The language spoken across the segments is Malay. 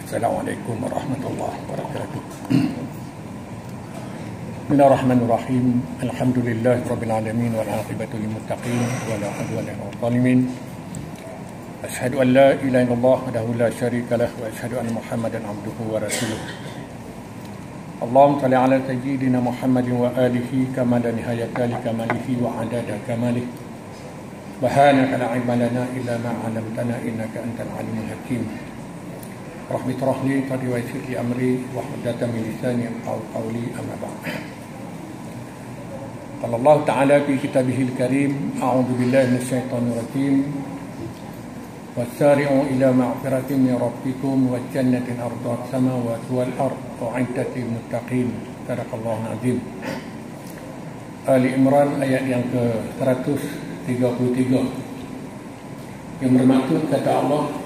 Assalamualaikum warahmatullahi wabarakatuh. Bismillahirrahmanirrahim. Alhamdulillahirabbil alamin wal aqibatu lil muttaqin wa la udwana illa 'alal zalimin. Asyhadu an la ilaha illallah wahdahu la syarika lah wa asyhadu anna Muhammadan abduhu wa rasuluh. Allahumma shalli ala sayyidina Muhammadin wa alihi kama la nihayata li kamalihi wa adada kamalihi. Subhanaka la ilma lana illa ma 'allamtana innaka antal alimul hakim. Rahmi terahli tadi wa yassir amri wa hudatan min lisani yafqahu qawli amma ba'd. Qala Allah Ta'ala fi kitabihil karim, a'udzu billahi minasyaitonir rajim. Wasari'u ila ma'firatin min rabbikum wa jannatin arduha as-samawati wal ardu u'iddat lil muttaqin. Sadaqallahul azim. Ali Imran ayat yang ke-133 yang bermaksud kata Allah,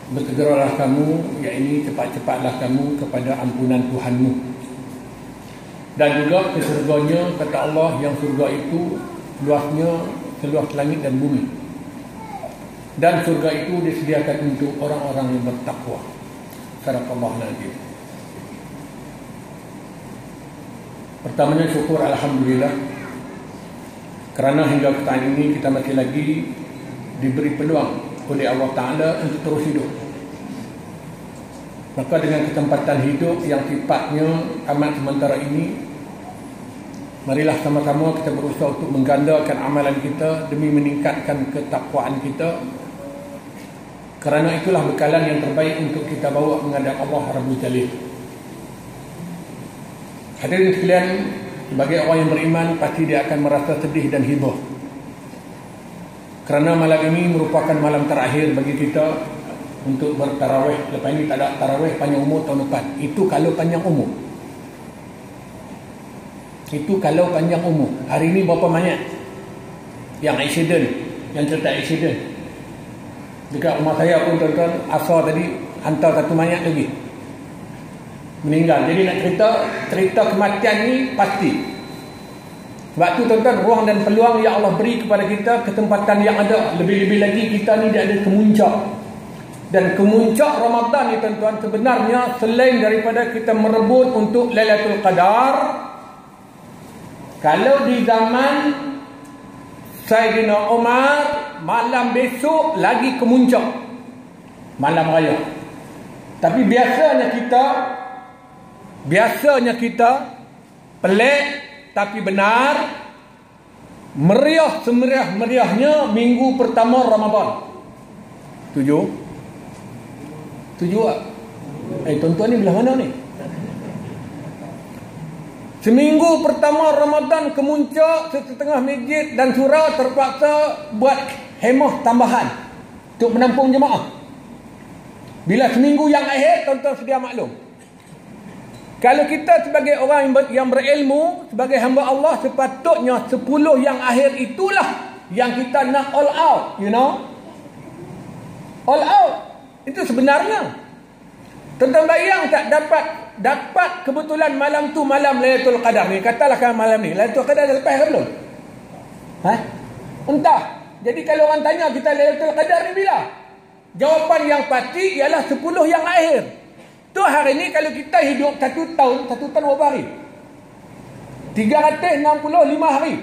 bersegeralah kamu, yakni cepat-cepatlah kamu kepada ampunan Tuhanmu. Dan juga ke surganya, kata Allah, yang surga itu luasnya seluas langit dan bumi. Dan surga itu disediakan untuk orang-orang yang bertakwa. Sadaqallahul azim. Pertamanya syukur alhamdulillah, kerana hingga saat ini kita masih lagi diberi peluang oleh Allah Ta'ala untuk terus hidup. Maka dengan kesempatan hidup yang sifatnya amat sementara ini, marilah sama-sama kita berusaha untuk menggandakan amalan kita demi meningkatkan ketakwaan kita, kerana itulah bekalan yang terbaik untuk kita bawa menghadap Allah Rabbul Jalil. Hadirin sekalian, sebagai orang yang beriman, pasti dia akan merasa sedih dan hibah, kerana malam ini merupakan malam terakhir bagi kita untuk bertarawih. Lepas ini tak ada tarawih panjang umur tahun depan. Itu kalau panjang umur. Itu kalau panjang umur. Hari ini berapa banyak yang accident, yang cerita accident. Dekat rumah saya pun tuan-tuan, asal tadi hantar satu mayat lagi meninggal. Jadi nak cerita kematian ni pasti. Sebab tu tuan-tuan, ruang dan peluang yang Allah beri kepada kita, kesempatan yang ada, lebih-lebih lagi kita ni dia ada kemuncak. Dan kemuncak Ramadan ni tuan-tuan, sebenarnya selain daripada kita merebut untuk Lailatul Qadar, kalau di zaman Sayyidina Umar, malam besok lagi kemuncak, malam raya. Tapi biasanya kita pelik tapi benar, meriah semeriah-meriahnya minggu pertama Ramadan. Tujuh tak? Tuan-tuan ni belah mana ni? Seminggu pertama Ramadan kemuncak, setengah masjid dan surau terpaksa buat hemah tambahan untuk menampung jemaah. Bila seminggu yang akhir, tuan-tuan sedia maklum, kalau kita sebagai orang yang berilmu, sebagai hamba Allah, sepatutnya 10 yang akhir itulah yang kita nak all out, all out. Itu sebenarnya. Tuan-tuan bayang tak dapat kebetulan malam tu malam Lailatul Qadar ni. Katalah kan malam ni Lailatul Qadar dah lepas ke belum? Entah. Jadi kalau orang tanya kita Lailatul Qadar ni bila? Jawapan yang pasti ialah 10 yang akhir. Tu hari ni kalau kita hidup satu tahun berapa hari? 365 hari.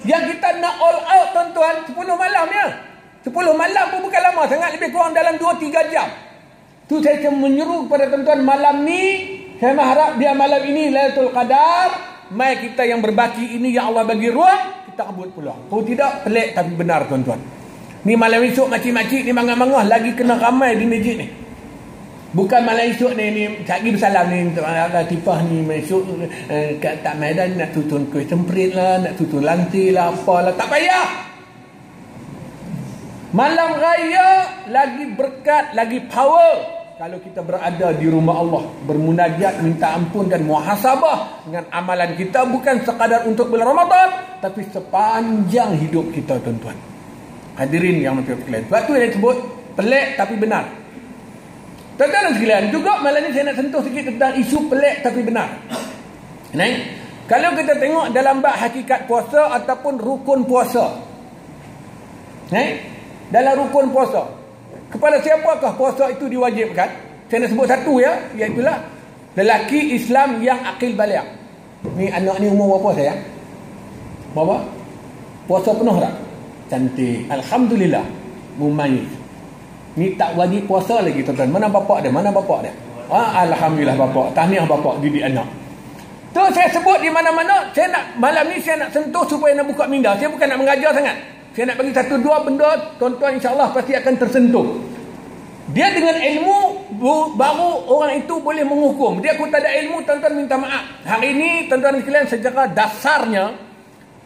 Yang kita nak all out tuan-tuan, 10 malam ya. 10 malam pun bukan lama sangat, lebih kurang dalam 2-3 jam. Tu saya menyeru kepada tuan-tuan, malam ni saya harap dia malam ini Lailatul Qadar. Mai kita yang berbaki ini yang Allah bagi ruang, kita rebut peluang. Kalau tidak, pelik tapi benar tuan-tuan. Ni malam esok makcik-makcik ni mangah-mangah lagi kena ramai di masjid ni. Bukan malam esok ni cari bersalam ni untuk Latifah ni esok kat tak Medan nak tutun kuih semprit lah, nak tutun lantai lah, apalah, tak payah. Malam raya lagi berkat, lagi power kalau kita berada di rumah Allah, bermunajat, minta ampun dan muhasabah dengan amalan kita, bukan sekadar untuk bulan Ramadan, tapi sepanjang hidup kita tuan-tuan. Hadirin yang berkaitan. Sebab tu yang disebut pelik tapi benar. Tuan-tuan sekalian, juga malam ni saya nak sentuh sikit tentang isu pelik tapi benar. Kalau kita tengok dalam bab hakikat puasa ataupun rukun puasa, dalam rukun puasa, kepada siapakah puasa itu diwajibkan? Saya nak sebut satu ya, iaitulah lelaki Islam yang akil balik. Ni anak ni umur berapa saya? Berapa? Puasa penuh tak? Cantik. Alhamdulillah. Mumayyiz. Ni tak wajib puasa lagi tuan-tuan. Mana bapak dia? Mana bapak dia? Alhamdulillah bapak. Tahniah bapak didik anak. Tu saya sebut di mana-mana. Saya nak malam ni saya nak sentuh supaya nak buka minda. Saya bukan nak mengajar sangat. Saya nak bagi satu dua benda, tuan-tuan insya-Allah pasti akan tersentuh. Dia dengan ilmu baru orang itu boleh menghukum. Dia aku tak ada ilmu, tuan-tuan minta maaf. Hari ini tuan-tuan sekalian secara dasarnya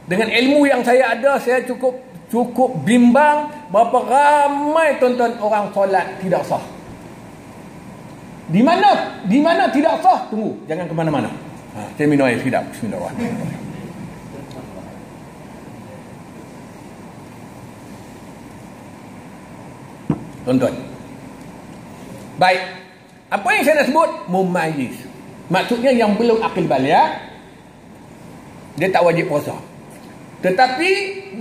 dengan ilmu yang saya ada, saya cukup bimbang berapa ramai tuan-tuan orang solat tidak sah. Di mana tidak sah? Tunggu, jangan ke mana-mana. Saya minum air sekejap. Bismillahirrahmanirrahim. Tuan-tuan. Baik. Apa yang saya nak sebut? Mumayyiz. Maksudnya yang belum akil balik, dia tak wajib puasa. Tetapi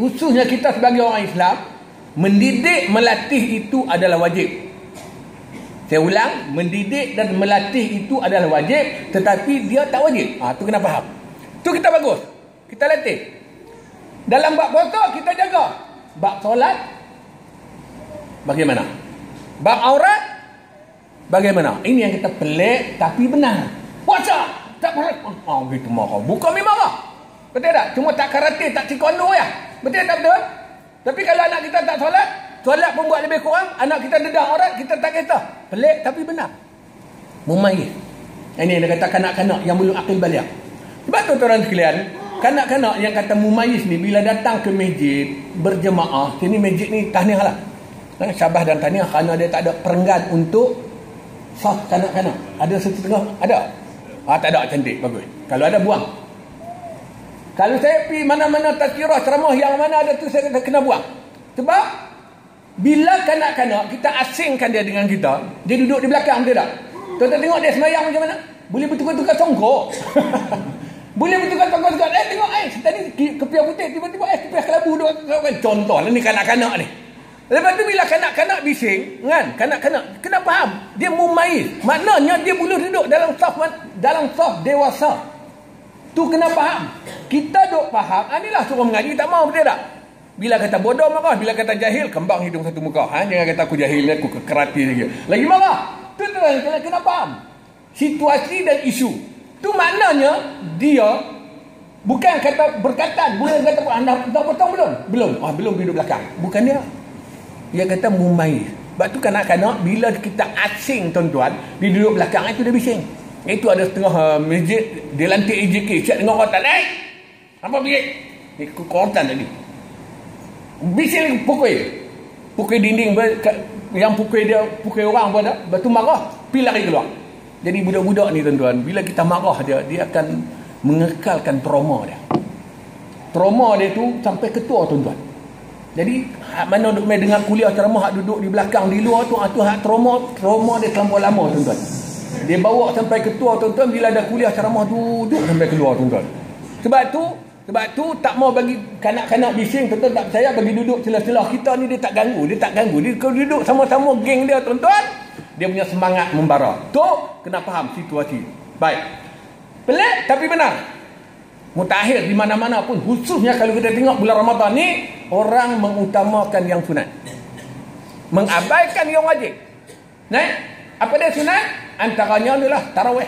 khususnya kita sebagai orang Islam, mendidik, melatih itu adalah wajib. Saya ulang, mendidik dan melatih itu adalah wajib, tetapi dia tak wajib. Tu kena faham. Tu kita bagus. Kita latih. Dalam bab puasa kita jaga. Bab solat bagaimana? Bab aurat bagaimana? Ini yang kita pelik tapi benar. Puasa tak boleh. Gitu marah. Bukan memang marah. Betul tak? Cuma tak karate, tak taekwondo ya. Betul tak betul? Tapi kalau anak kita tak solat pun buat lebih kurang, anak kita dedah aurat, kita tak kata. Pelik tapi benar. Mumayyiz. Ini dia kata kanak-kanak yang belum akil balik. Sebab tu tuan-tuan sekalian, kanak-kanak yang kata mumayyiz ni bila datang ke masjid berjemaah, sini masjid ni tahniah lah. Syabas dan tahniah kerana dia tak ada perenggan untuk sah kanak-kanak. Ada setengah? Ada? Tak ada, cantik, bagus. Kalau ada, buang. Kalau saya pergi mana-mana tazkirah ceramah yang mana ada tu, saya kena buang. Sebab bila kanak-kanak kita asingkan dia dengan kita, dia duduk di belakang, betul tak? Tuan-tuan tengok dia semayang macam mana? Boleh bertukar-tukar songkok. Boleh bertukar songkok. Tengok tadi kepiah putih, tiba-tiba kepiah kelabu. Contoh lah ni kanak-kanak ni. Lepas tu bila kanak-kanak bising, kan? Kanak-kanak kena faham, dia mumayyiz. Maknanya dia boleh duduk dalam saf dewasa. Tu kena faham. Kita duk faham, inilah suruh mengaji tak mau, betul tak? Bila kata bodoh marah, bila kata jahil kembang hidung satu muka. Jangan kata aku jahil, aku kekerati lagi marah. Tu kena faham situasi dan isu. Tu maknanya dia bukan kata berkatan, bukan kata anda dah potong belum? Belum duduk belakang. Bukan dia. Dia kata mumayyiz. Sebab tu kanak-kanak bila kita asing tuan-tuan, dia duduk belakang itu dia bising. Itu ada setengah masjid dia lantik AJK, siap dengan orang tak apa pergi? Ni kortan tadi. Bising pukul dinding yang pukul orang pun ada, batu marah, pergi lari keluar. Jadi budak-budak ni tuan-tuan, bila kita marah dia akan mengekalkan trauma dia. Trauma dia tu sampai ketua tuan-tuan. Jadi mana duk main dengar kuliah ceramah hak duduk di belakang di luar tu hak trauma dia terlampau lama tuan-tuan. Dia bawa sampai ketua tuan-tuan, bila ada kuliah ceramah duduk sampai keluar tuan-tuan. Sebab tu tak mau bagi kanak-kanak bising, tuan-tuan tak percaya, bagi duduk celah-celah kita ni dia tak ganggu. Dia kalau duduk sama-sama geng dia tuan-tuan, dia punya semangat membara. Tu kena faham situasi. Baik. Pelik tapi benar. Mutakhir di mana-mana pun, khususnya kalau kita tengok bulan Ramadan ni, orang mengutamakan yang sunat, mengabaikan yang wajib. Apa dia sunat? Antaranya adalah tarawih.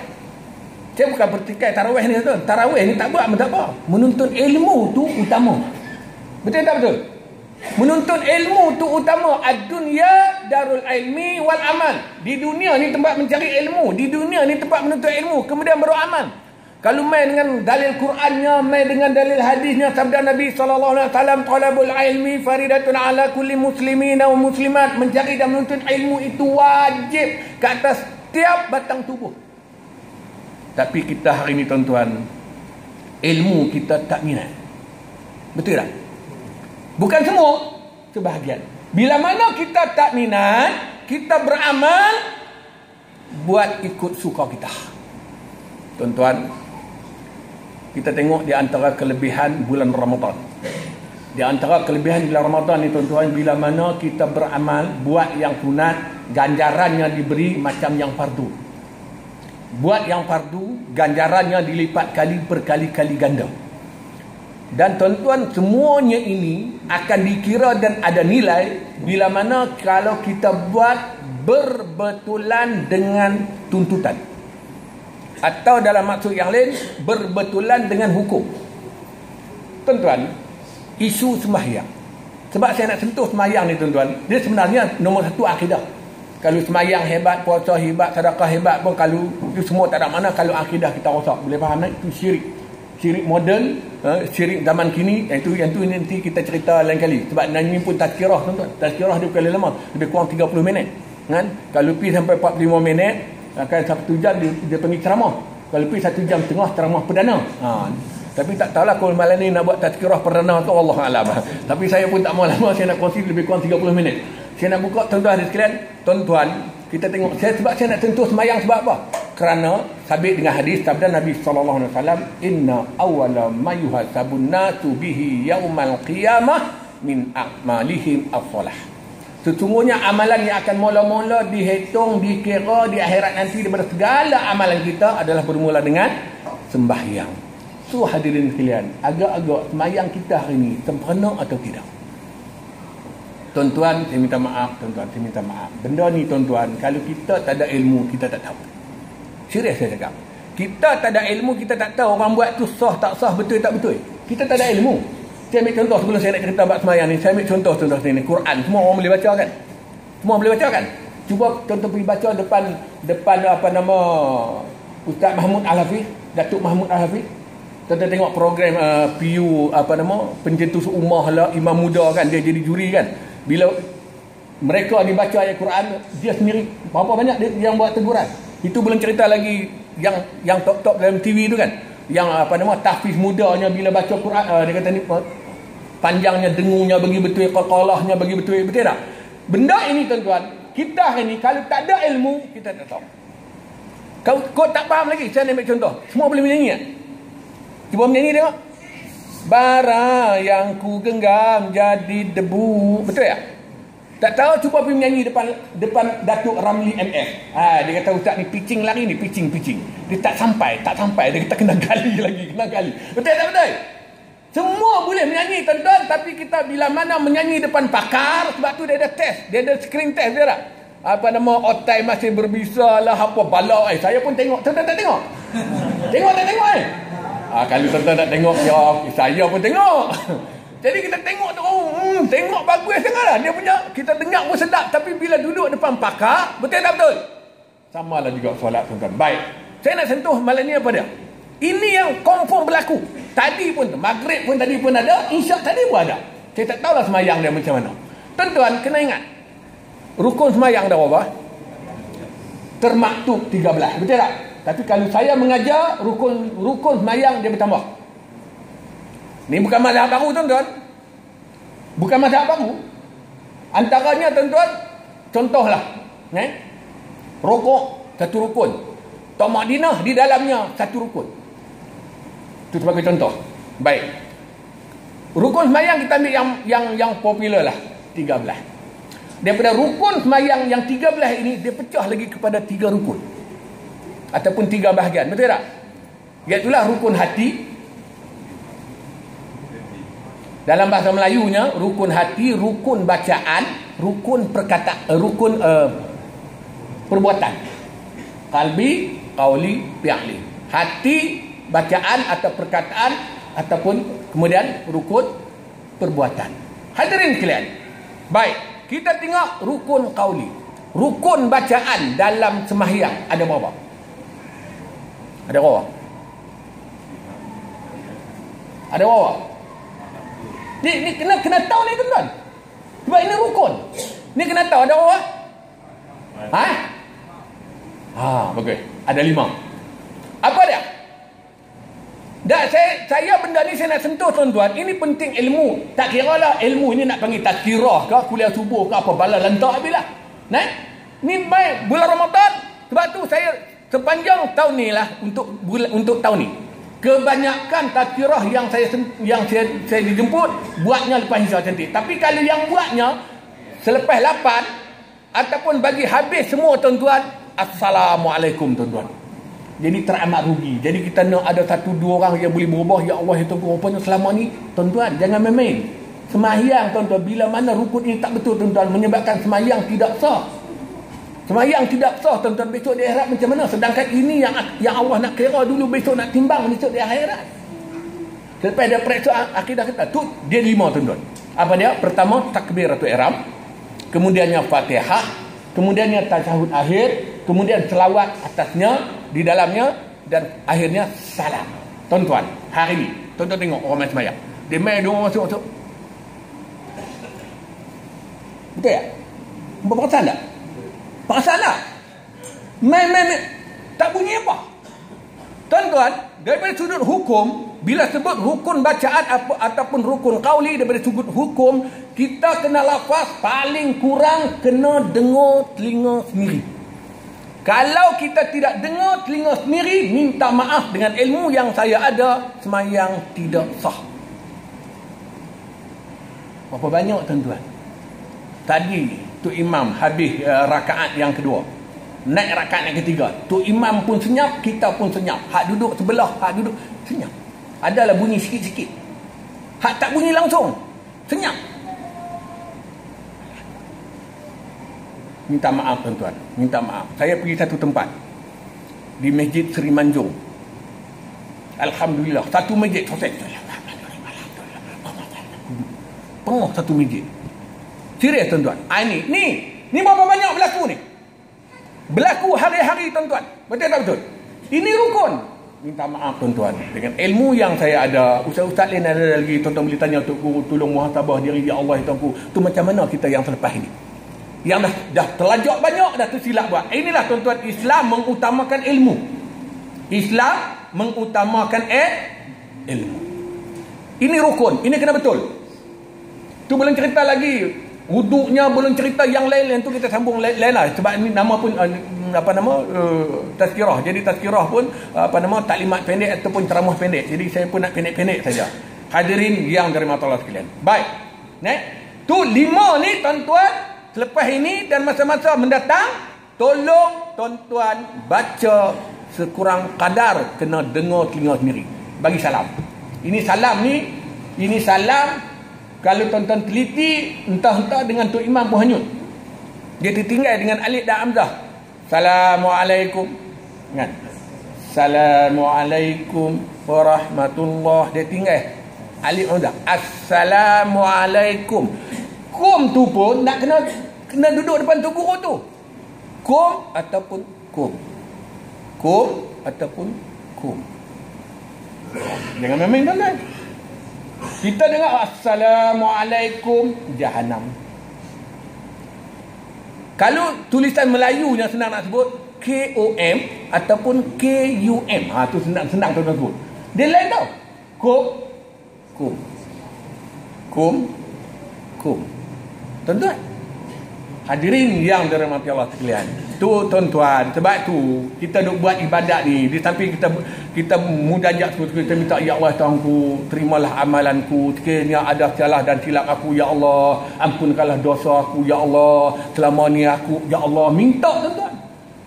Saya bukan bertikai tarawih ni tuan. Tarawih ni tak buat apa. Menuntut ilmu tu utama. Betul tak betul? Menuntut ilmu tu utama. Ad-dunya darul ilmi wal amal. Di dunia ni tempat mencari ilmu, di dunia ni tempat menuntut ilmu, kemudian baru amal. Kalau main dengan dalil Qurannya, main dengan dalil hadisnya, sabda Nabi SAW, talabul ilmi faridatun ala kulli muslimin wa muslimat. Mencari dan menuntut ilmu itu wajib ke atas setiap batang tubuh. Tapi kita hari ini tuan-tuan, ilmu kita tak minat. Betul tak? Bukan semua, sebahagian. Bila mana kita tak minat, kita beramal buat ikut suka kita. Tuan-tuan, kita tengok di antara kelebihan bulan Ramadan. Di antara kelebihan bulan Ramadan ni tuan-tuan, bila mana kita beramal, buat yang sunat, ganjarannya diberi macam yang fardu. Buat yang fardu, ganjarannya dilipat kali berkali-kali ganda. Dan tuan-tuan, semuanya ini akan dikira dan ada nilai bila mana kalau kita buat berbetulan dengan tuntutan. Atau dalam maksud yang lain, berbetulan dengan hukum. Tuan-tuan, isu sembahyang. Sebab saya nak sentuh sembahyang ni tuan-tuan, dia sebenarnya nombor satu akidah. Kalau sembahyang hebat, puasa hebat, sedekah hebat pun, kalau itu semua tak ada mana kalau akidah kita rosak. Boleh faham tak? Itu syirik. Syirik moden, syirik zaman kini, yang tu nanti kita cerita lain kali. Sebab ini pun tazkirah tuan-tuan. Tazkirah dia bukan lama, lebih kurang 30 minit. Kan? Kalau pergi sampai 45 minit, akan 1 jam dia pergi ceramah. Kalau pergi 1 jam setengah ceramah perdana. Tapi tak tahulah kalau malam ni nak buat tazkirah perdana tu, Allah alam. Tapi saya pun tak mau lama, saya nak kongsi lebih kurang 30 minit. Saya nak buka tuan-tuan sekalian. Tuan-tuan, kita tengok sebab saya nak tentu semayang sebab apa? Kerana sabit dengan hadis sabda Nabi sallallahu alaihi wasallam, inna awwala ma yuhasabun nasu bihi yaumal qiyamah min a'malihim as-salah. Sesungguhnya amalan yang akan mula-mula dihitung, dikira di akhirat nanti daripada segala amalan kita adalah bermula dengan sembahyang. So hadirin sekalian, agak-agak semayang kita hari ini sempurna atau tidak? Tuan-tuan, saya minta maaf. Tuan-tuan, saya minta maaf. Benda ni tuan-tuan, kalau kita tak ada ilmu, kita tak tahu. Serius saya cakap. Kita tak ada ilmu, kita tak tahu orang buat tu sah tak sah, betul tak betul. Kita tak ada ilmu. Saya ambil contoh sebelum saya nak cerita bab semayang ni. Saya ambil contoh sini. Quran, semua orang boleh baca kan? Semua boleh baca kan? Cuba tuan-tuan pergi baca depan apa nama Ustaz Mahmud Al-Hafiz, Datuk Mahmud Al-Hafiz. Tuan-tuan tengok program PU pencetus ummah lah, imam muda kan, dia jadi juri kan. Bila mereka dibaca ayat Quran, dia sendiri berapa banyak dia yang buat teguran. Itu belum cerita lagi yang top-top dalam TV tu kan, yang tahfiz mudanya bila baca Quran, dia kata ni panjangnya, dengungnya bagi betul, qalqalahnya bagi betul tak? Benda ini tuan-tuan, kita hari ni kalau tak ada ilmu, kita tak tahu. Kau tak faham lagi, saya ambil contoh. Semua boleh menyanyi kan? Cuba menyanyi tengok. Bara yang ku genggam jadi debu. Betul tak? Tak tahu, cuba pergi menyanyi depan Datuk Ramli MF. Dia kata ustaz ni pitching lari ni, pitching. Dia tak sampai. Dia kata kena gali. Betul tak betul? Semua boleh menyanyi tuan-tuan, tapi kita bila mana menyanyi depan pakar, sebab tu dia ada test, dia ada screen test dia tak? Otai masih berbisa lah, apa balak. Saya pun tengok. Tuan-tuan tak tengok? Tengok tak tengok kalau tuan-tuan tak tengok, ya, saya pun tengok. Jadi kita tengok tu, tengok bagus sangat lah. Dia punya, kita dengar pun sedap. Tapi bila duduk depan pakar, betul tak betul? Sama lah juga solat tuan-tuan. Baik, saya nak sentuh malam ni apa dia? Ini yang confirm berlaku. Tadi pun, maghrib pun tadi pun ada, isyak tadi pun ada. Saya tak tahulah semayang dia macam mana. Tuan-tuan, kena ingat, rukun semayang dah berapa? Termaktub 13, betul tak? Tapi kalau saya mengajar, rukun semayang dia bertambah. Ni bukan mazhab baru tuan-tuan. Bukan mazhab baru. Antaranya tuan-tuan, contohlah, rokok satu rukun. Tamadinah di dalamnya satu rukun. Itu sebagai contoh. Baik. Rukun semayang kita ambil yang popular lah, 13. Daripada rukun semayang yang 13 ini, dia pecah lagi kepada 3 rukun. Ataupun 3 bahagian, betul tak? Iaitulah rukun hati. Dalam bahasa Melayunya, rukun hati, rukun bacaan, rukun perkataan, rukun perbuatan. Qalbi, qauli, fi'li. Hati, bacaan atau perkataan, ataupun kemudian rukun perbuatan. Hadirin sekalian. Baik, kita tengok rukun qauli. Rukun bacaan dalam sembahyang ada berapa? Ada berapa? Ada berapa? Ni kena tahu ni tuan-tuan. Sebab ini rukun. Ni kena tahu ada berapa? Bagus. Ada 5. Apa dia? Saya benda ni saya nak sentuh tuan-tuan. Ini penting ilmu. Tak kira lah ilmu ini nak panggil tazkirah ke, kuliah subuh ke, apa bala lantak habis lah. Ni baik bulan Ramadan. Sebab tu saya sepanjang tahun ni lah, untuk tahun ni Kebanyakan tazkirah yang saya dijemput buatnya lepas Isya cantik. Tapi kalau yang buatnya selepas 8 ataupun bagi habis semua tuan-tuan, Assalamualaikum tuan-tuan. Jadi teramat rugi. Jadi kita nak ada 1-2 orang yang boleh berubah. Ya Allah, ya Tuhan, rupanya selama ni tuan-tuan jangan main-main. Sembahyang tuan-tuan, bila mana rukun ini tak betul tuan-tuan, menyebabkan sembahyang tidak sah. Sembahyang tidak sah tuan-tuan, besok di akhirat macam mana? Sedangkan ini yang Allah nak kira dulu, besok nak timbang besok di akhirat. Selepas dia periksa akidah kita, tu dia 5 tuan-tuan. Apa dia? Pertama, takbiratul ihram. Kemudiannya Fatihah. Kemudiannya tasyahud akhir. Kemudian selawat atasnya, di dalamnya, dan akhirnya salam. Tuan-tuan, hari ni tuan-tuan tengok orang main sembahyang. Dia main, dia orang masuk. Betul tak? Perasan tak? Perasan tak? Main. Tak bunyi apa? Tuan-tuan, daripada sudut hukum, bila sebut rukun bacaan ataupun rukun qauli, daripada sudut hukum, kita kena lafaz paling kurang kena dengar telinga sendiri. Kalau kita tidak dengar telinga sendiri, minta maaf, dengan ilmu yang saya ada, sembahyang tidak sah. Berapa banyak tuan-tuan? Tadi tu imam habis rakaat yang kedua, naik rakaat yang ketiga, tu imam pun senyap, kita pun senyap. Hak duduk sebelah, hak duduk senyap. Adalah bunyi sikit-sikit. Hak tak bunyi langsung, senyap. Minta maaf tuan-tuan, minta maaf. Saya pergi satu tempat di Masjid Seri Manjung. Alhamdulillah, satu masjid selesai. Penuh satu masjid. Serius tuan-tuan. Ni berapa banyak berlaku ni? Berlaku hari-hari tuan-tuan. Betul tak betul? Ini rukun. Minta maaf tuan-tuan. Dengan ilmu yang saya ada, ustaz-ustaz lain ada lagi, tuan-tuan boleh tanya untuk guru, tolong muhasabah diri ya Allah, ya Tuanku. Tu macam mana kita yang selepas ini? Yang dah terlajak banyak, dah tersilap buat. Inilah tuan-tuan, Islam mengutamakan ilmu. Islam mengutamakan ilmu. Ini rukun. Ini kena betul. Tu belum cerita lagi wuduknya, belum cerita yang lain tu kita sambung lain lah. Sebab ni nama pun tazkirah. Jadi tazkirah pun taklimat pendek ataupun ceramah pendek. Jadi saya pun nak pendek-pendek saja. Hadirin yang dirahmati Allah sekalian. Baik. Tu 5 ni tuan-tuan, selepas ini dan masa-masa mendatang, tolong tuan-tuan baca sekurang kadar, kena dengar telinga sendiri. Bagi salam. Ini salam kalau tuan-tuan teliti, entah-entah dengan Tok Imam pun hanyut. Dia tertinggal dengan alif dan hamzah. Assalamualaikum. Kan? Assalamualaikum warahmatullah. Dia tinggal alif hamzah. Assalamualaikum. Kum tu pun nak kena duduk depan tu guru tu. Kum ataupun kum. Kum ataupun kum. Jangan main-main tuan-tuan. Kita dengar Assalamualaikum Jahannam. Kalau tulisan Melayu yang senang nak sebut K-O-M ataupun K-U-M. Tu senang tuan-tuan sebut. Dia lain tau. Kum. Tuan-tuan, hadirin yang dirahmati Allah sekalian. Tu tuan-tuan, sebab tu kita duk buat ibadat ni. Di samping kita mudajat, kita minta ya Allah Tuhanku, terimalah amalanku. Sekiranya ada salah dan silap aku, ya Allah, ampunkanlah dosa aku, ya Allah. Selama ni aku, ya Allah, minta tuan-tuan.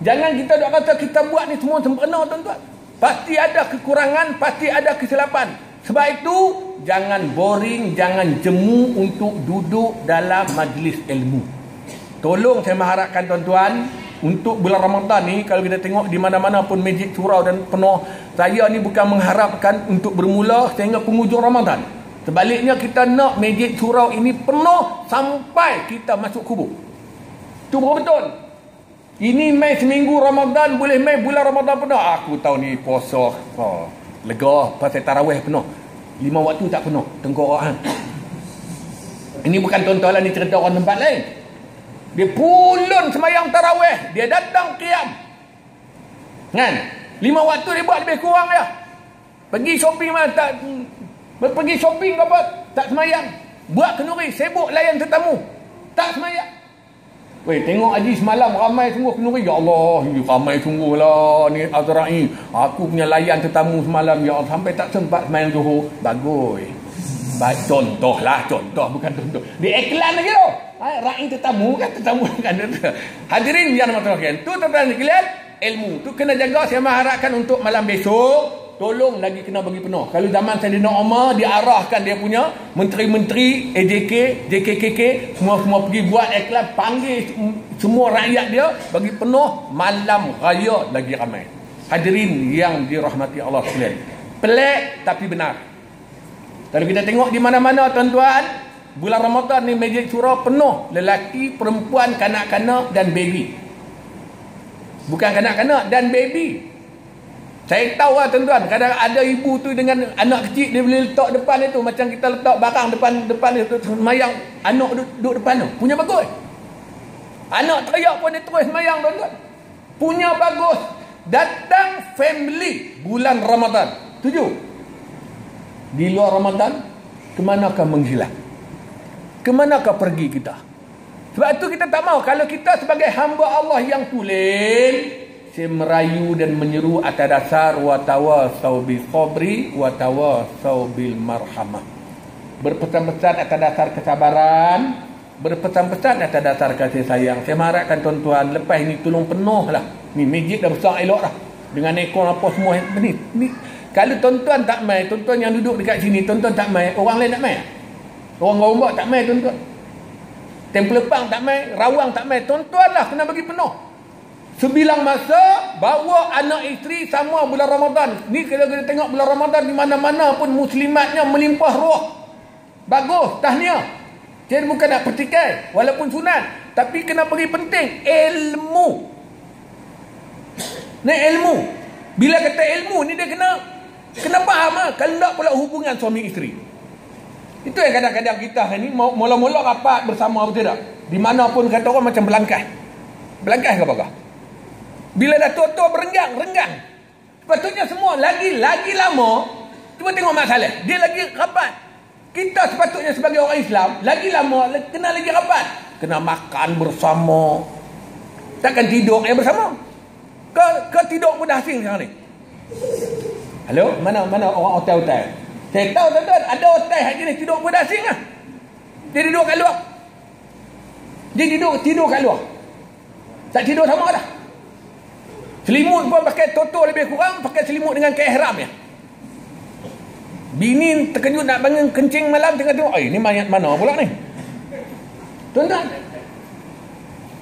Jangan kita duk kata kita buat ni semua sempurna tuan-tuan. Pasti ada kekurangan, pasti ada kesilapan. Sebab itu jangan boring, jangan jemu untuk duduk dalam majlis ilmu. Tolong saya mengharapkan tuan-tuan, untuk bulan Ramadan ni, kalau kita tengok di mana-mana pun masjid surau dan penuh, saya ni bukan mengharapkan untuk bermula sehingga penghujung Ramadan. Sebaliknya kita nak masjid surau ini penuh sampai kita masuk kubur. Itu betul. Ini mai seminggu Ramadan, boleh mai bulan Ramadan penuh. Aku tahu ni puasa lega, pasal tarawih penuh. 5 waktu tak penuh, tengkorak. Ini bukan tuan-tuan lah, ni cerita orang tempat lain. Dia pulun semayang tarawih, dia datang qiyam. Kan? 5 waktu dia buat lebih kurang dia. Pergi shopping pergi shopping ke apa, tak semayang. Buat kenduri, sibuk layan tetamu, tak semayang. Weh, tengok Haji semalam ramai sungguh kenuri. Ya Allah, ramai sungguh lah ni Azra'i. Aku punya layan tetamu semalam. Ya Allah, sampai tak sempat main Zuhur. Bagus. Baik, contoh bukan contoh. Di iklan lagi tu. Ra'i tetamu kan. Hadirin yang dimatukan. Tu tuan-tuan sekalian, ilmu. Tu kena jaga. Saya mengharapkan untuk malam besok. Tolong lagi kena bagi penuh. Kalau zaman Saidina Umar, diarahkan dia punya menteri-menteri AJK, JKKK, semua pergi buat iklan, panggil semua rakyat dia, bagi penuh malam raya lagi ramai. Hadirin yang dirahmati Allah sekalian. Pelik tapi benar. Kalau kita tengok di mana-mana tuan-tuan, bulan Ramadan ni majlis surau penuh lelaki, perempuan, kanak-kanak dan baby. Bukan kanak-kanak dan baby. Saya tahu lah tuan-tuan, kadang ada ibu tu dengan anak kecil, dia boleh letak depan itu, macam kita letak barang depan itu, semayang, anak duduk depan tu, punya bagus. Anak teriak pun dia terus semayang tuan-tuan, punya bagus. Datang family bulan Ramadan, tujuh. Di luar Ramadan, kemanakah menghilang? Kemanakah pergi kita? Sebab itu kita tak mahu, kalau kita sebagai hamba Allah yang tulen, saya merayu dan menyeru atas dasar watawasau bil sabri watawasau bil marhamah. Berpesan-pesan atas dasar kesabaran, berpesan-pesan atas dasar kasih sayang. Saya mengharapkan tuan-tuan lepas ni tolong penuhlah. Ni masjid dah besar elok dah. Dengan ekor apa semua ni. Kalau tuan-tuan tak mai, tuan-tuan yang duduk dekat sini, tuan-tuan tak mai, orang lain nak mai? Orang Gombak tak mai tuan-tuan. Templepang tak mai, Rawang tak mai, tuan-tuan lah kena bagi penuh. Sebilang masa bawa anak isteri sama bulan Ramadan. Ni kalau kita tengok bulan Ramadan di mana-mana pun muslimatnya melimpah ruah. Bagus, tahniah. Jadi bukan nak petikai walaupun sunat, tapi kena bagi penting ilmu. Ni ilmu. Bila kata ilmu ni dia kena faham lah. Kalau tak pula hubungan suami isteri. Itu yang kadang-kadang kita ni mula-mula rapat bersama betul tak? Di mana pun kata orang macam belangkas. Belangkas ke apakah? Bila dah tua-tua berenggang. Sepatutnya semua lagi lama. Cuba tengok masalah. Dia lagi rapat. Kita sepatutnya sebagai orang Islam, lagi lama kena lagi rapat. Kena makan bersama. Takkan tidur bersama. Ke tidur pun dah asing sekarang ni. Halo? Mana orang hotel-hotel? Saya tahu tuan-tuan, ada hotel yang jenis tidur pun dah asing lah. Dia tidur kat luar. Dia tidur kat luar. Tak tidur sama dah. Selimut pun pakai toto lebih kurang, pakai selimut dengan ihram ya. Bini terkejut nak bangun kencing malam, tengah tengok, ni mayat mana pula ni? Tuan-tuan,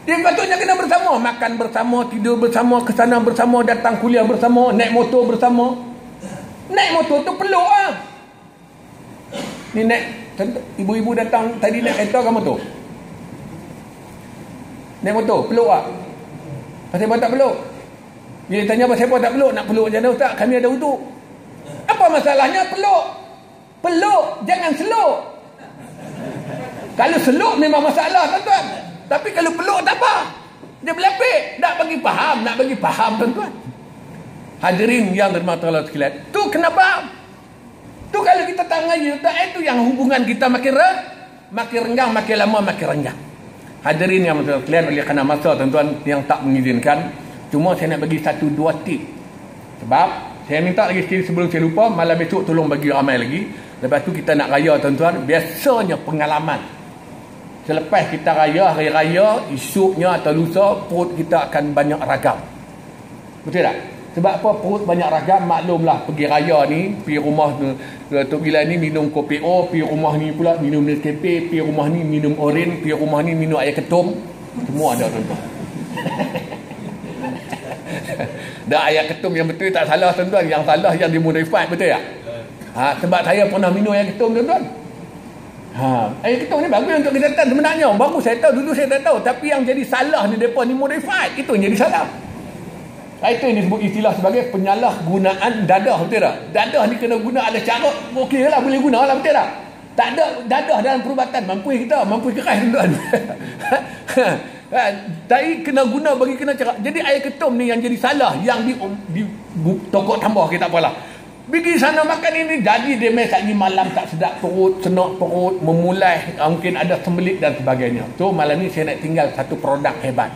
dia patutnya kena bersama, makan bersama, tidur bersama, ke sana bersama, datang kuliah bersama, naik motor bersama. Naik motor tu peluk lah. Ni naik, ibu-ibu datang tadi naik kereta ke motor? Naik motor, peluk lah. Pasal apa tak peluk? Bila tanya pasal apa tak peluk, nak peluk je dah ustaz, kami ada wuduk. Apa masalahnya peluk? Peluk, jangan seluk. Kalau seluk memang masalah tuan-tuan. Tapi kalau peluk tak apa. Dia berlapik, nak bagi faham tuan-tuan. Hadirin yang dirahmati Allah sekalian, tu kenapa? Tu kalau kita tak ngaji, itu yang hubungan kita makin renggang, makin lama makin renggang. Hadirin yang dirahmati Allah sekalian, oleh kerana masa tuan-tuan yang tak mengizinkan, cuma saya nak bagi 1-2 tip. Sebab saya minta lagi sekali sebelum saya lupa, malam besok tolong bagi ramai lagi. Lepas tu kita nak raya tuan-tuan, biasanya pengalaman. Selepas kita raya, hari raya, esoknya atau lusa, perut kita akan banyak ragam. Betul tak? Sebab apa perut banyak ragam? Maklumlah pergi raya ni, pergi rumah Tok Bilal ni minum kopi O, pergi rumah ni pula minum Nescafe, pergi rumah ni minum oren, pergi rumah ni minum air ketum. Semua ada tuan-tuan. Dah ayat ketum yang betul tak salah tuan-tuan, yang salah yang dimodified, betul tak? Sebab saya pernah minum ayat ketum tuan-tuan. Ayat ketum ni bagus untuk kesihatan sebenarnya. Bagus, saya tahu, dulu saya tak tahu, tapi yang jadi salah ni depa ni modified, itu yang jadi salah. Itu yang disebut istilah sebagai penyalahgunaan dadah, betul tak? Dadah ni kena guna ada cara, okey lah, boleh guna lah, betul tak? Tak ada dadah dalam perubatan, mampu kita, mampu keras tuan-tuan. Tapi kena guna bagi kena cara. Jadi air ketum ni yang jadi salah, yang di tokok tambah kita apalah. Pergi sana makan ini, jadi dia lagi malam tak sedap perut, senak perut, memulai, mungkin ada sembelit dan sebagainya. Tu malam ni saya nak tinggal satu produk hebat.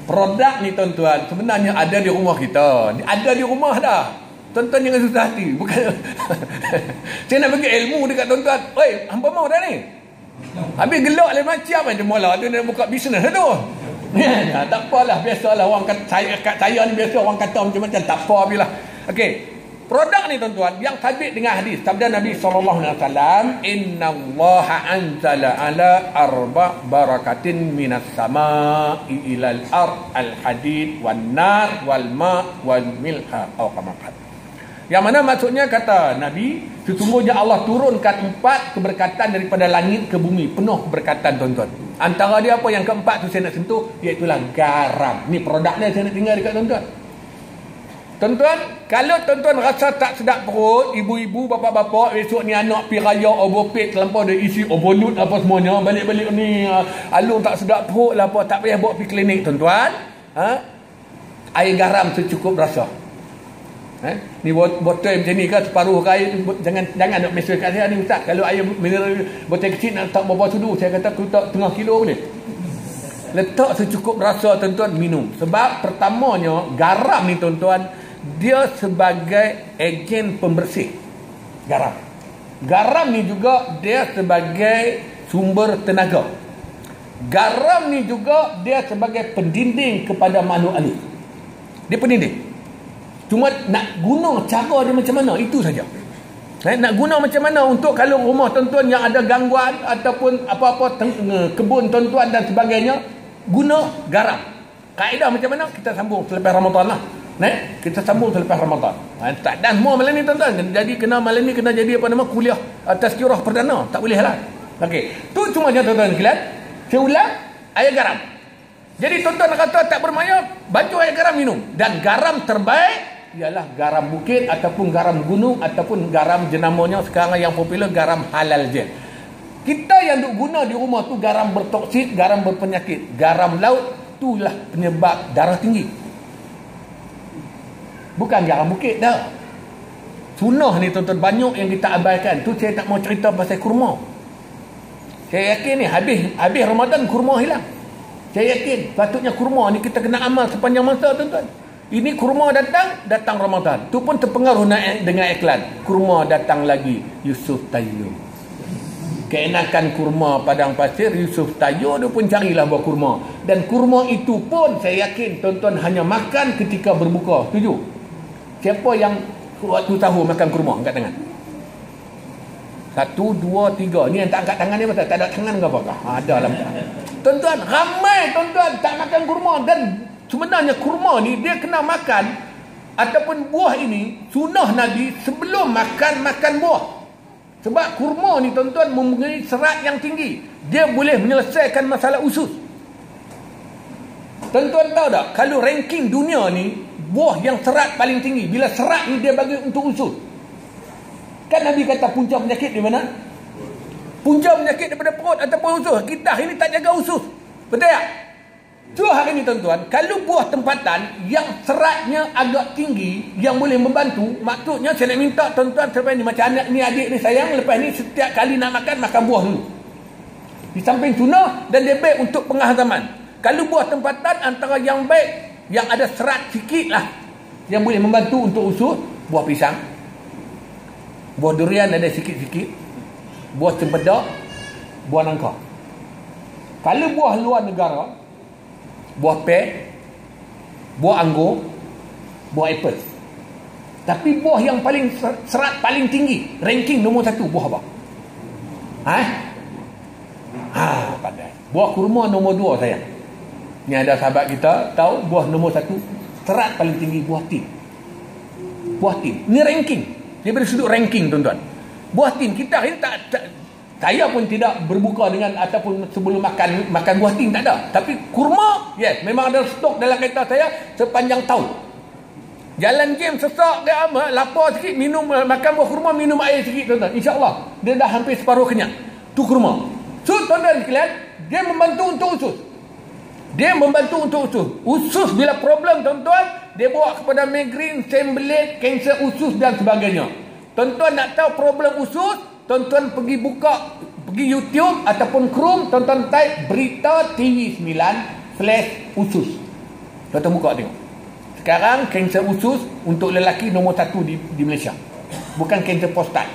Produk ni tuan-tuan sebenarnya ada di rumah kita. Ada di rumah dah. Tuan-tuan jangan susah hati. Bukan saya nak bagi ilmu dekat tuan-tuan. Oi, hampa mau dah ni. Habis gelak lain macam aja mula tu nak buka bisnes tu. Ya, tak apalah, biasalah orang kata saya ni biasa orang kata macam-macam, tak apa bilah. Okey. Produk ni tuan-tuan yang sabit dengan hadis sabda Nabi sallallahu alaihi wasallam, innallaha anzala ala arba barakatin minas samaa'i ilal ard al hadid wan nar wal ma wal milha atau kama qala. Yang mana maksudnya kata Nabi, sesungguhnya Allah turunkan 4 keberkatan daripada langit ke bumi, penuh keberkatan tuan-tuan. Antara dia apa yang keempat tu saya nak sentuh, iaitulah garam. Ni produknya saya nak tinggal dekat tuan-tuan. Tuan-tuan, kalau tuan-tuan rasa tak sedap perut, ibu-ibu, bapa-bapa, esok ni anak pi raya overpaid terlampau dia isi overload apa semuanya, balik-balik ni alung tak sedap perut lah apa, tak payah bawa pergi klinik tuan-tuan. Air garam secukup rasa. Ni botol macam ni kan, separuh ke air, jangan nak mesej kat saya ni ustaz, kalau air mineral botol kecil nak letak berapa sudu, saya kata letak setengah kilo boleh. Letak secukup rasa tuan-tuan, minum. Sebab pertamanya garam ni tuan-tuan, dia sebagai agen pembersih. Garam ni juga dia sebagai sumber tenaga. Garam ni juga dia sebagai pendinding kepada makhluk halus. Dia pendinding. Cuma nak guna cara dia macam mana, itu saja. Nak guna macam mana untuk kalau rumah tuan-tuan yang ada gangguan ataupun apa-apa kebun tuan-tuan dan sebagainya, guna garam. Kaedah macam mana kita sambung selepas Ramadan lah. Kita sambung selepas Ramadan. Tak dan semua malam ni tuan-tuan. Jadi kena malam ni kena jadi apa nama kuliah tazkirah perdana, tak boleh lah. Okey, tu cuma je tuan-tuan sekalian. Saya ulang, air garam. Jadi tuan-tuan kata tak bermaya, baca air garam minum. Dan garam terbaik ialah garam bukit ataupun garam gunung ataupun garam jenamanya sekarang yang popular garam halal je. Kita yang duk guna di rumah tu garam bertoksid, garam berpenyakit. Garam laut itulah penyebab darah tinggi. Bukan garam bukit dah. Sunnah ni tuan-tuan banyak yang kita abaikan. Tu saya tak mau cerita pasal kurma. Saya yakin ni habis Ramadan kurma hilang. Saya yakin patutnya kurma ni kita kena amal sepanjang masa tuan-tuan. Ini kurma datang Ramadan. Tu pun terpengaruh dengan iklan. Kurma datang lagi, Yusuf Tayyub. Keenakan kurma padang pasir, Yusuf Tayyub dia pun carilah buah kurma. Dan kurma itu pun saya yakin tuan-tuan hanya makan ketika berbuka. Setuju? Siapa yang waktu sahur makan kurma? Angkat tangan. 1, 2, 3. Ni yang tak angkat tangan ni pasal tak ada tangan ke apakah? Ada lah. Tuan-tuan, ramai tuan-tuan tak makan kurma. Dan sebenarnya kurma ni dia kena makan ataupun buah ini sunnah Nabi sebelum makan buah. Sebab kurma ni tuan-tuan mempunyai serat yang tinggi. Dia boleh menyelesaikan masalah usus. Tuan-tuan tahu tak, kalau ranking dunia ni buah yang serat paling tinggi, bila serat ni dia bagi untuk usus. Kan Nabi kata punca penyakit di mana? Punca penyakit daripada perut ataupun usus. Kita ini tak jaga usus. Betul tak? So hari ni tuan-tuan, kalau buah tempatan yang seratnya agak tinggi, yang boleh membantu, maksudnya saya nak minta tuan-tuan sampai ni macam anak ni, adik ni sayang, lepas ni setiap kali nak makan buah dulu. Di samping sunnah dan dia baik untuk penghazaman. Kalau buah tempatan antara yang baik, yang ada serat sikit lah, yang boleh membantu untuk usus, buah pisang, buah durian ada sikit-sikit, buah cempedak, buah nangka. Kalau buah luar negara, buah pek, buah anggur, buah apple. Tapi buah yang paling serat paling tinggi, ranking nombor 1, buah apa? Pandai. Buah kurma nombor 2 sayang. Ni ada sahabat kita tahu buah nombor 1 serat paling tinggi, buah tin. Buah tin. Ni ranking. Dia dari sudut ranking tuan-tuan. Buah tin kita ini tak saya pun tidak berbuka dengan ataupun sebelum makan buah tin, tak ada. Tapi kurma, yes, memang ada stok dalam kereta saya sepanjang tahun. Jalan game sesak dia lapar sikit, makan buah kurma, minum air sikit tuan-tuan. InsyaAllah dia dah hampir separuh kenyang. Tu kurma. So tuan-tuan sekalian, dia membantu untuk usus. Dia membantu untuk usus. Usus bila problem tuan-tuan, dia bawa kepada migraine, sembelit, kanser usus dan sebagainya. Tuan-tuan nak tahu problem usus, tuan-tuan pergi YouTube ataupun Chrome, tuan-tuan type berita TV9 / usus. Tuan-tuan buka tengok. Sekarang kanser usus untuk lelaki nombor 1 di Malaysia. Bukan kanser prostat.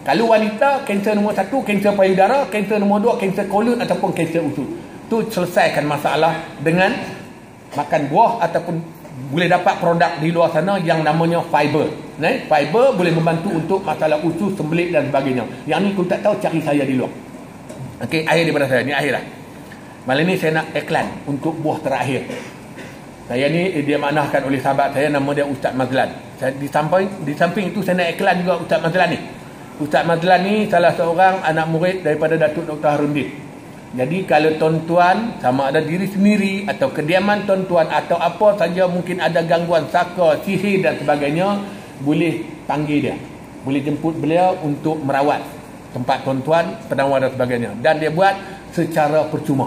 Kalau wanita, kanser nombor 1 kanser payudara, kanser nombor 2 kanser kolon ataupun kanser usus. Tu selesaikan masalah dengan makan buah ataupun boleh dapat produk di luar sana yang namanya fiber. Fiber boleh membantu untuk masalah usus, sembelit dan sebagainya. Yang ni kalau tak tahu, cari saya di luar. Okey, akhir daripada saya. Ni akhir lah. Malam ni saya nak iklan untuk buah terakhir. Saya ni dia maknahkan oleh sahabat saya, nama dia Ustaz Mazlan. Saya, di samping itu saya nak iklan juga Ustaz Mazlan ni. Ustaz Mazlan ni salah seorang anak murid daripada Datuk Dr. Harudin. Jadi kalau tuan-tuan sama ada diri sendiri atau kediaman tuan-tuan atau apa saja mungkin ada gangguan saka, sihir dan sebagainya, boleh panggil dia. Boleh jemput beliau untuk merawat tempat tuan-tuan, penawar dan sebagainya. Dan dia buat secara percuma.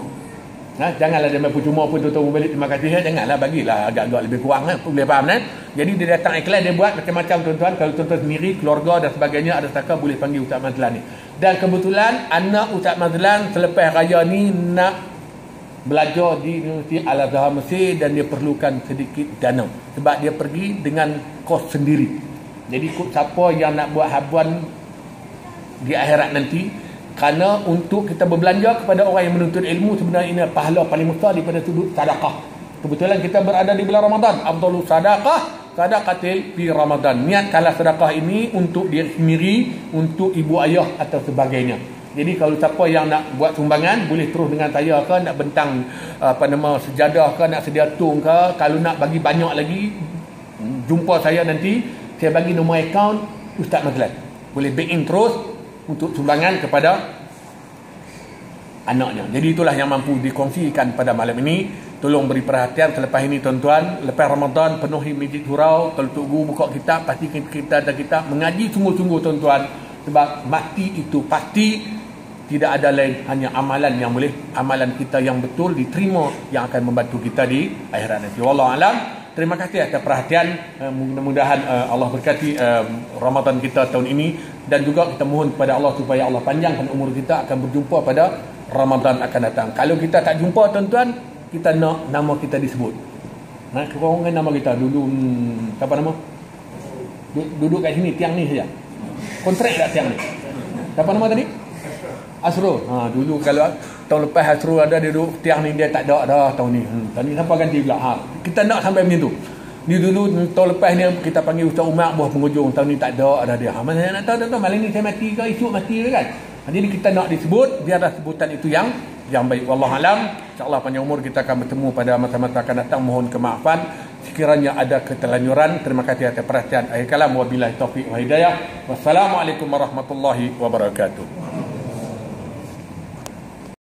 Janganlah dia main percuma pun tuan-tuan balik terima kasih. Janganlah, bagilah agak-agak lebih kurang. Boleh faham kan? Jadi dia datang iklan, dia buat macam-macam tuan-tuan. Kalau tuan-tuan sendiri, keluarga dan sebagainya ada saka, boleh panggil Ustaz Mazlan ni. Dan kebetulan anak Ustaz Mazlan selepas raya ni nak belajar di Universiti Al-Azhar Mesir dan dia perlukan sedikit dana. Sebab dia pergi dengan kos sendiri. Jadi siapa yang nak buat habuan di akhirat nanti, kerana untuk kita berbelanja kepada orang yang menuntut ilmu, sebenarnya ini pahala paling besar daripada sudut sedekah. Kebetulan kita berada di bulan Ramadan. Afdalus sadaqatil fi Ramadan. Niatkanlah sedekah ini untuk diri sendiri, untuk ibu ayah atau sebagainya. Jadi kalau siapa yang nak buat sumbangan, boleh terus dengan saya ke, nak bentang sejadah ke, nak sedia tung ke. Kalau nak bagi banyak lagi, jumpa saya nanti, saya bagi nombor akaun Ustaz Mazlan. Boleh back in terus untuk sumbangan kepada anaknya. Jadi itulah yang mampu dikongsikan pada malam ini. Tolong beri perhatian selepas ini tuan-tuan. Lepas Ramadan penuhi masjid surau. Kalau Tok Guru buka kitab, pasti kita ada kitab. Mengaji sungguh-sungguh tuan-tuan. Sebab mati itu pasti, tidak ada lain hanya amalan yang boleh, amalan kita yang betul diterima, yang akan membantu kita di akhirat nanti. Wallahu a'lam. Terima kasih atas perhatian. Mudah-mudahan Allah berkati Ramadan kita tahun ini. Dan juga kita mohon kepada Allah supaya Allah panjangkan umur kita, akan berjumpa pada Ramadan akan datang. Kalau kita tak jumpa tuan-tuan, kita nak nama kita disebut. Kekurangan nama kita dulu, apa nama? Duduk kat sini, tiang ni saja. Kontrak tak tiang ni? Apa nama tadi? Asrul. Dulu kalau tahun lepas Asrul ada, dia duduk tiang ni, dia tak ada dah tahun ni. Tahun ni sampai ganti pula. Kita nak sampai macam tu. Ni dulu tahun lepas ni kita panggil Ustaz Umar buah penghujung, tahun ni tak ada dia. Mana saya nak tahu tuan-tuan, malam ni saya mati ke, esok mati ke kan? Jadi kita nak disebut, biarlah sebutan itu yang baik. Wallahu alam. InsyaAllah panjang umur kita akan bertemu pada masa-masa akan datang. Mohon kemaafan sekiranya ada keterlanjuran. Terima kasih atas perhatian. Akhir kalam, wabillahi taufiq wa hidayah. Wassalamualaikum warahmatullahi wabarakatuh.